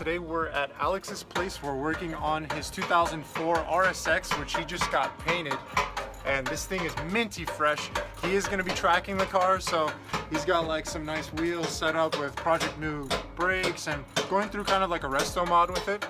today we're at Alex's place. We're working on his 2004 RSX, which he just got painted. And this thing is minty fresh. He is gonna be tracking the car, so he's got like some nice wheels set up with Project New brakes and going through kind of like a resto mod with it.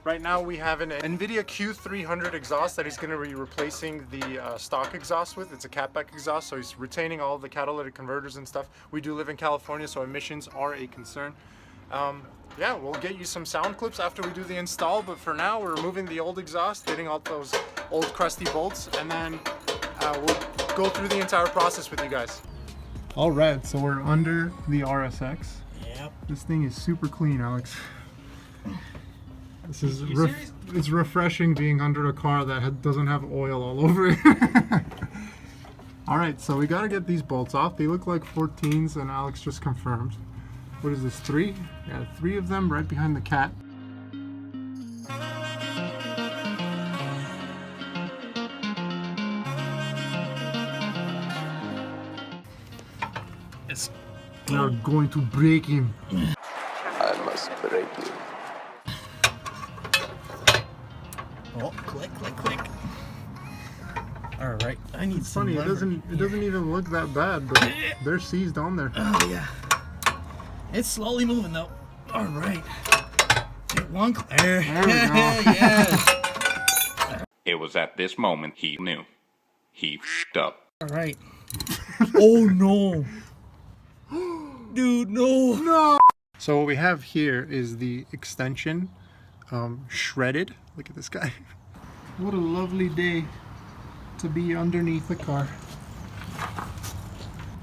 Right now we have an Invidia Q300 exhaust that he's gonna be replacing the stock exhaust with. It's a catback exhaust, so he's retaining all the catalytic converters and stuff. We do live in California, so emissions are a concern. Yeah, we'll get you some sound clips after we do the install, but for now we're removing the old exhaust, getting out those old crusty bolts, and then we'll go through the entire process with you guys. All right, so we're under the RSX. Yep. This thing is super clean, Alex. This is it's refreshing being under a car that doesn't have oil all over it. All right, so we got to get these bolts off. They look like 14s, and Alex just confirmed. What is this, 3? Yeah, 3 of them right behind the cat. We are going to break him. I must break you. Oh, click, click, click. All right, I need It's some funny, it doesn't even look that bad, but they're seized on there. Oh yeah. It's slowly moving though. All right. One there. There we go. Yes. It was at this moment he knew. He f***ed up. All right. Oh no. Dude, no. No! So what we have here is the extension shredded. Look at this guy. What a lovely day to be underneath the car.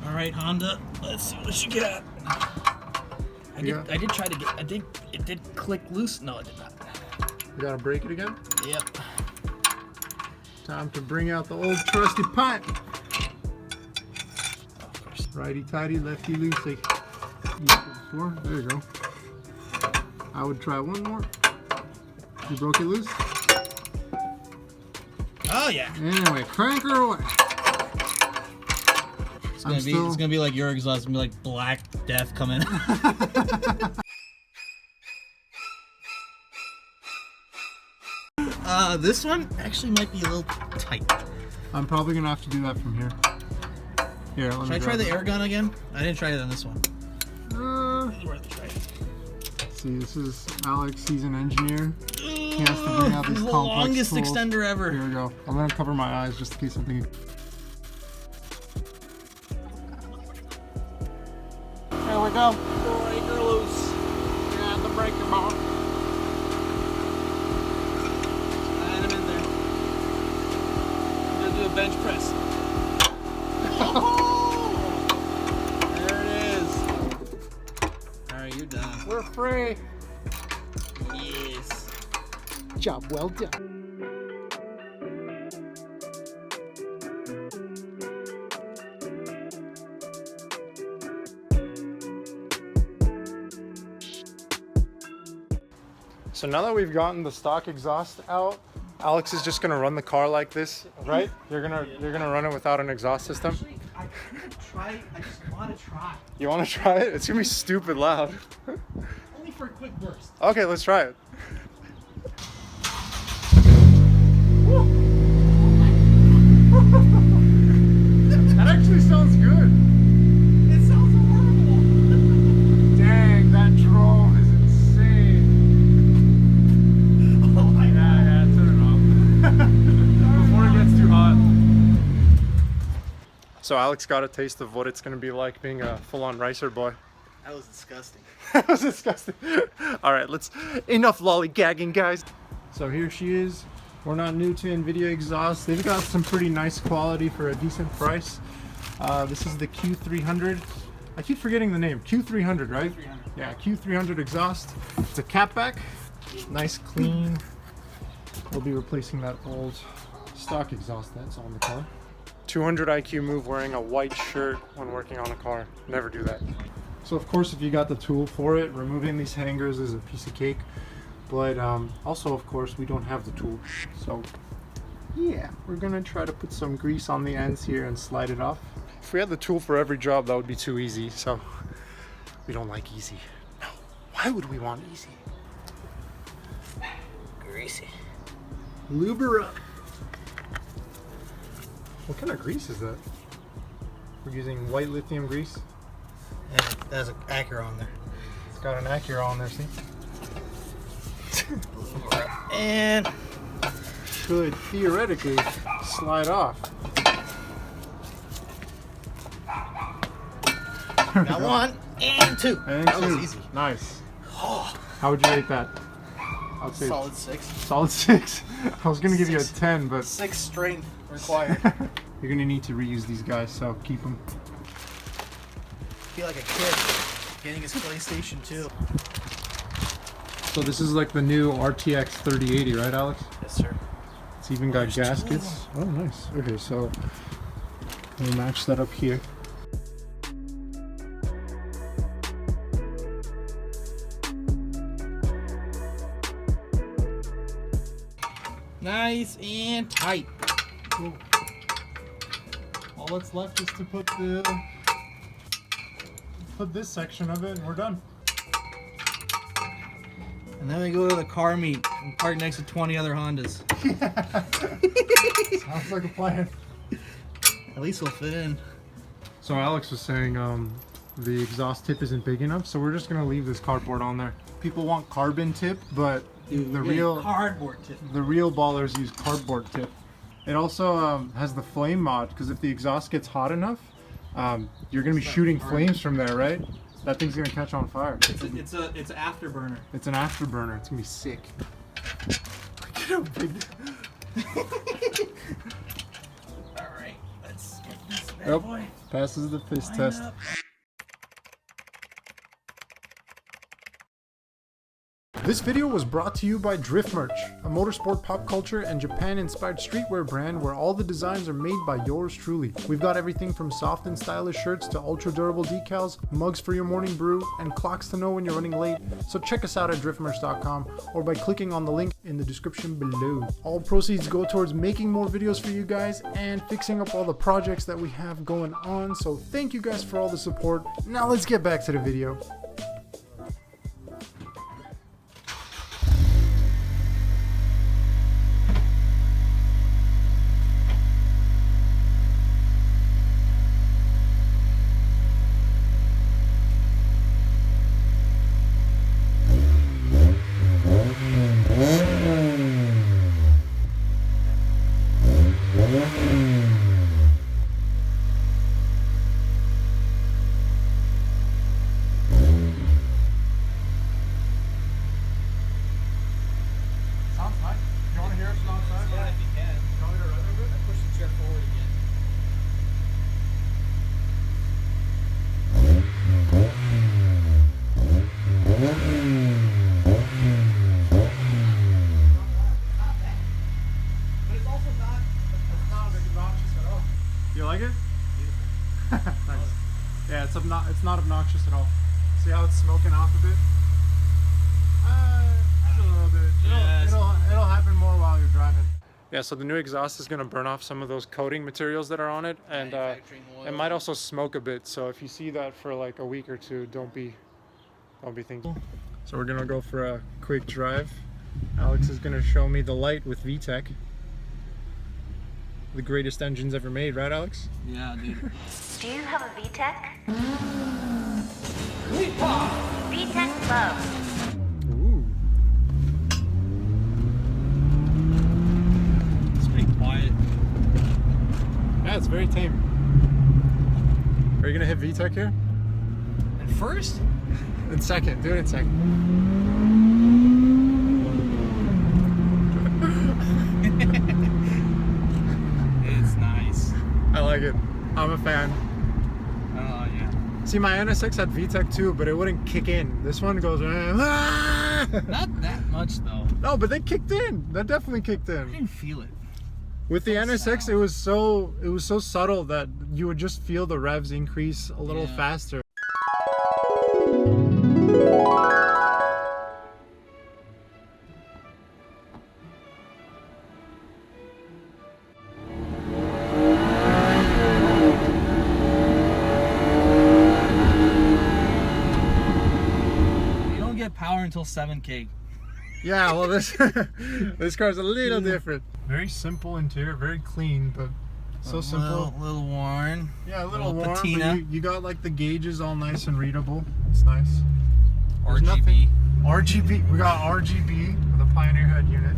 All right, Honda. Let's see what you got. I did try to get. It did click loose. No, it did not. We gotta break it again. Yep. Time to bring out the old trusty pipe. Oh, of course. Righty tighty, lefty loosey. There you go. I would try one more. You broke it loose? Oh yeah. Anyway, crank her away. It's gonna be like your exhaust. It's gonna be like Black Death coming. This one actually might be a little tight. I'm probably gonna have to do that from here. Here, let me. Should I try the air gun again? I didn't try it on this one. It's worth a try. See, this is Alex. He's an engineer. He has to bring out these the complex longest tools. extender ever. Here we go. I'm gonna cover my eyes just in case something. There we go. Break her loose. You're gonna have to break them off. Slide him in there. I'm gonna do a bench press. There it is. Alright, you're done. We're free. Yes. Job well done. So now that we've gotten the stock exhaust out, Alex is just gonna run the car like this, right? You're gonna run it without an exhaust system. Actually, I can't try it. I just want to try. You want to try it? It's gonna be stupid loud. Only for a quick burst. Okay, let's try it. That actually sounds good. It sounds horrible. Dang, that drone is insane. Oh my god. Yeah, turn it off. Before it gets too hot. So Alex got a taste of what it's gonna be like being a full-on racer boy. That was disgusting. That was disgusting. All right, enough lollygagging, guys. So here she is. We're not new to Invidia exhaust. They've got some pretty nice quality for a decent price. This is the Q300. I keep forgetting the name. Q300, right? Q300. Yeah, Q300 exhaust. It's a catback. Nice, clean. We'll be replacing that old stock exhaust that's on the car. 200 IQ move wearing a white shirt when working on a car. Never do that. So of course, if you got the tool for it, removing these hangers is a piece of cake. But also, of course, we don't have the tool. So yeah, we're gonna try to put some grease on the ends here and slide it off. If we had the tool for every job, that would be too easy. So we don't like easy. No, why would we want easy? greasy. Lube her up. What kind of grease is that? We're using white lithium grease. And it has an Acura on there. It's got an Acura on there, see? And Should theoretically slide off. got one and two. And that two. was easy. Nice. Oh, How would you rate that? I'd say solid 6. solid 6. I was gonna give you a 10, but 6 strength required. you're gonna need to reuse these guys, so keep them. Feel like a kid getting his PlayStation 2. So this is like the new RTX 3080, right, Alex? Yes, sir. It's even got There's two of gaskets. Oh, nice. Okay, so we'll match that up here. Nice and tight. Cool. All that's left is to put this section of it, and we're done. And then we go to the car meet and park next to 20 other Hondas. Sounds like a plan. At least we'll fit in. So Alex was saying the exhaust tip isn't big enough, so we're just gonna leave this cardboard on there. People want carbon tip, but the real cardboard tip. The real ballers use cardboard tip. It also has the flame mod, because if the exhaust gets hot enough, you're gonna be shooting flames from there, right? That thing's gonna catch on fire. It's an afterburner. It's an afterburner. It's gonna be sick. Look at how big. All right, let's get this bad Yep. boy. Passes the fist lined test. up. This video was brought to you by Drift Merch, a motorsport pop culture and Japan-inspired streetwear brand where all the designs are made by yours truly. We've got everything from soft and stylish shirts to ultra-durable decals, mugs for your morning brew, and clocks to know when you're running late. So check us out at driftmerch.com or by clicking on the link in the description below. All proceeds go towards making more videos for you guys and fixing up all the projects that we have going on. So thank you guys for all the support. Now let's get back to the video. You like it? Beautiful. Nice. Yeah, it's not obnoxious at all. See how it's smoking off a bit? Just a little bit. It'll happen more while you're driving. Yeah, so the new exhaust is going to burn off some of those coating materials that are on it, and it might also smoke a bit. So if you see that for like a week or two, don't be thinking. So we're gonna go for a quick drive. Alex is gonna show me the light with VTEC. The greatest engines ever made, right, Alex? Yeah, dude. Do you have a VTEC? VTEC Low. Ooh. It's pretty quiet. Yeah, it's very tame. Are you gonna hit VTEC here? And first? In second, do it in second. It's nice. I like it. I'm a fan. Oh, yeah. See, my NSX had VTEC too, but it wouldn't kick in. This one goes. Not that much, though. No, but they kicked in. That definitely kicked I in. didn't feel it. With the NSX, it was so subtle that you would just feel the revs increase a little faster. You don't get power until 7K. Yeah, well, this this car's a little different. Very simple interior, very clean, but so simple. Little worn. Yeah, a little warm. patina. But you got like the gauges all nice and readable. It's nice. There's RGB. nothing. RGB. We got RGB with a Pioneer head unit.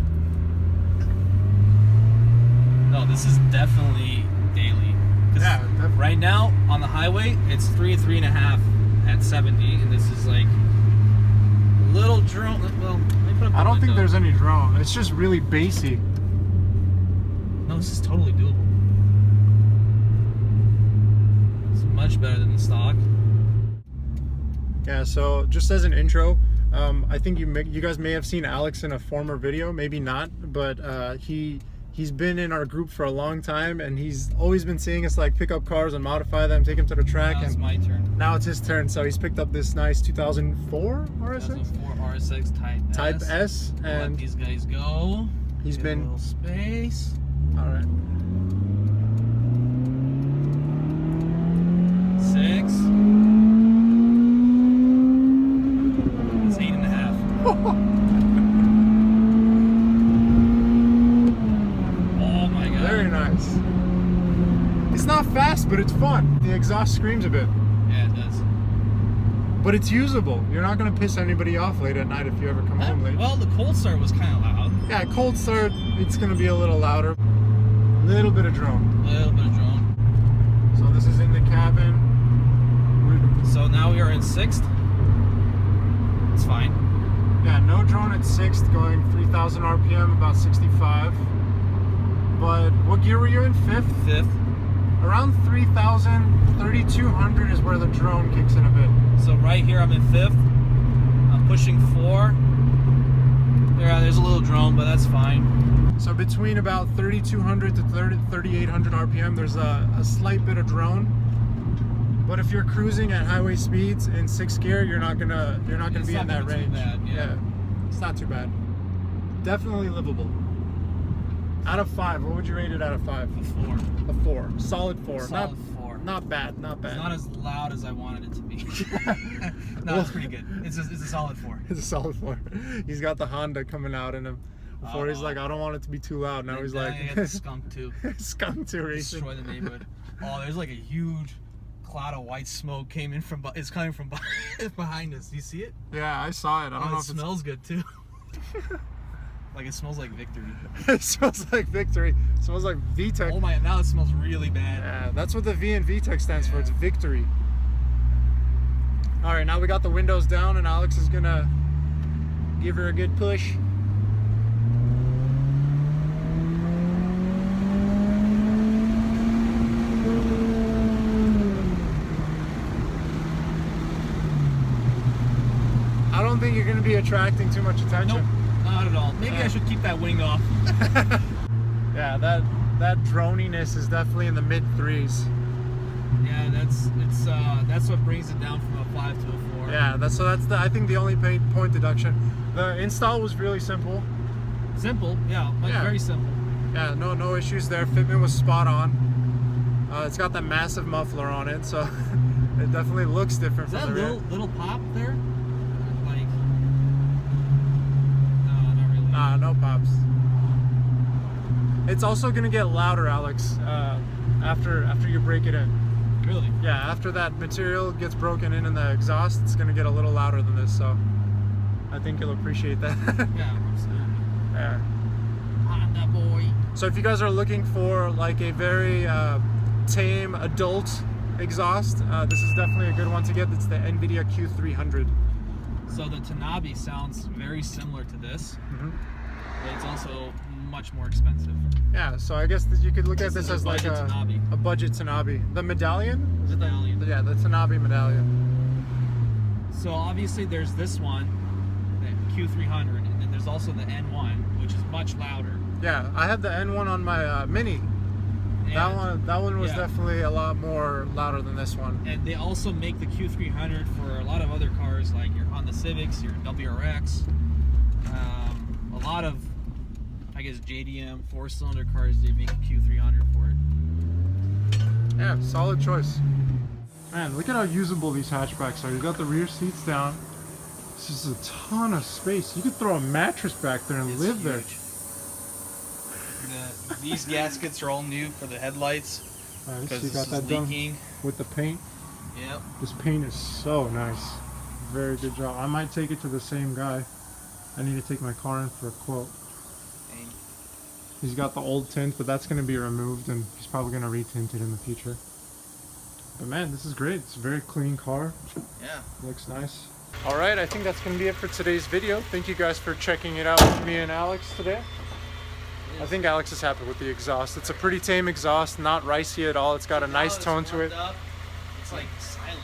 No, this is definitely daily. Yeah, definitely. Right now on the highway, it's 3.5 at 70, and this is like a little drone. Well, let me put up the I don't think window. there's any drone. It's just really basic. No, this is totally doable. It's much better than the stock. Yeah, so just as an intro, I think you guys may have seen Alex in a former video, maybe not, but he's been in our group for a long time, and he's always been seeing us like pick up cars and modify them, take them to the track. Now it's and my turn. now it's his turn. So he's picked up this nice 2004 RSX 2004 RSX Type S, Let and these guys go. he's Get a been little space. all right. 6. It's 8.5. Oh my god. Very nice. It's not fast, but it's fun. The exhaust screams a bit, Yeah, it does. but it's usable. You're not gonna piss anybody off late at night if you ever come home late. Well, the cold start was kind of loud. Yeah, cold start, it's gonna be a little louder. Little bit of drone. A little bit of drone. So this is in the cabin. So now we are in 6th. It's fine. Yeah, no drone at 6th, going 3,000 RPM, about 65. But what gear were you in? 5th? 5th. Around 3,000, 3,200 is where the drone kicks in a bit. So right here I'm in 5th. I'm pushing 4. There's a little drone, but that's fine. So between about 3,200 to 3,800 RPM, there's a slight bit of drone. But if you're cruising at highway speeds in 6th gear, you're not gonna It's be not in that gonna be range. too bad, yeah. It's not too bad. Definitely livable. Out of 5, what would you rate it out of 5? A 4. A 4. Solid 4. Solid 4. Not bad. Not bad. It's not as loud as I wanted it to be. No, it's pretty good. It's a solid 4. It's a solid 4. He's got the Honda coming out in him. Before he's like, I don't want it to be too loud. Now he's like, I got the skunk too. skunk to racing. Destroy the neighborhood. Oh, there's like a huge cloud of white smoke came in from. It's coming from behind us. Do you see it? Yeah, I saw it. I don't know It if smells good too. Like it smells like victory. it smells like victory. It smells like VTEC. Oh my! Now it smells really bad. Yeah, that's what the V in VTEC stands for. It's victory. All right, now we got the windows down, and Alex is gonna give her a good push. I don't think you're gonna be attracting too much attention. Nope, not at all. Maybe I should keep that wing off. Yeah, that droniness is definitely in the mid 3s. Yeah, that's what brings it down from a 5 to a 4. Yeah, that's I think the only point deduction. The install was really simple. Simple, yeah, like Yeah. very simple. Yeah, no issues there. Fitment was spot on. It's got that massive muffler on it, so it definitely looks different Is that from the rear. little pop there? Like, no, not really. Nah, no pops. It's also gonna get louder, Alex, after you break it in. Really? Yeah, after that material gets broken in the exhaust, it's gonna get a little louder than this. So I think you'll appreciate that. Yeah, absolutely. Yeah. Honda boy. So if you guys are looking for like a very tame adult exhaust, this is definitely a good one to get. It's the Invidia Q300. So the Tanabe sounds very similar to this, Mm-hmm. but it's also much more expensive. Yeah, so I guess that you could look at this is a as like budget Tanabe. a budget Tanabe. The medallion? Is it Medallion. Yeah, the Tanabe medallion. So obviously there's this one, the Q300, and then there's also the N1, which is much louder. Yeah, I had the N1 on my Mini. And, That one was yeah. definitely a lot more louder than this one. And they also make the Q300 for a lot of other cars, like your Honda Civics, your WRX, a lot of, I guess, JDM 4-cylinder cars. They make a Q300 for it. Yeah, solid choice. Man, look at how usable these hatchbacks are. You got the rear seats down, This is a ton of space. You could throw a mattress back there and It's live there. huge. These gaskets are all new for the headlights Nice. because You this got is that leaking. done with the paint. Yep. This paint is so nice. Very good job. I might take it to the same guy. I need to take my car in for a quote. And He's got the old tint, but that's going to be removed, and he's probably going to retint it in the future. But man, this is great. It's a very clean car. yeah. Looks nice. All right, I think that's going to be it for today's video. Thank you guys for checking it out with me and Alex today. I think Alex is happy with the exhaust. It's a pretty tame exhaust, not ricey at all. It's got a nice tone to it. It's like silent.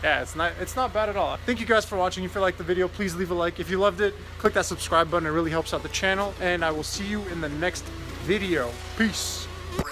Yeah, it's not bad at all. Thank you guys for watching. If you liked the video, please leave a like. If you loved it, click that subscribe button. It really helps out the channel. And I will see you in the next video. Peace. Red.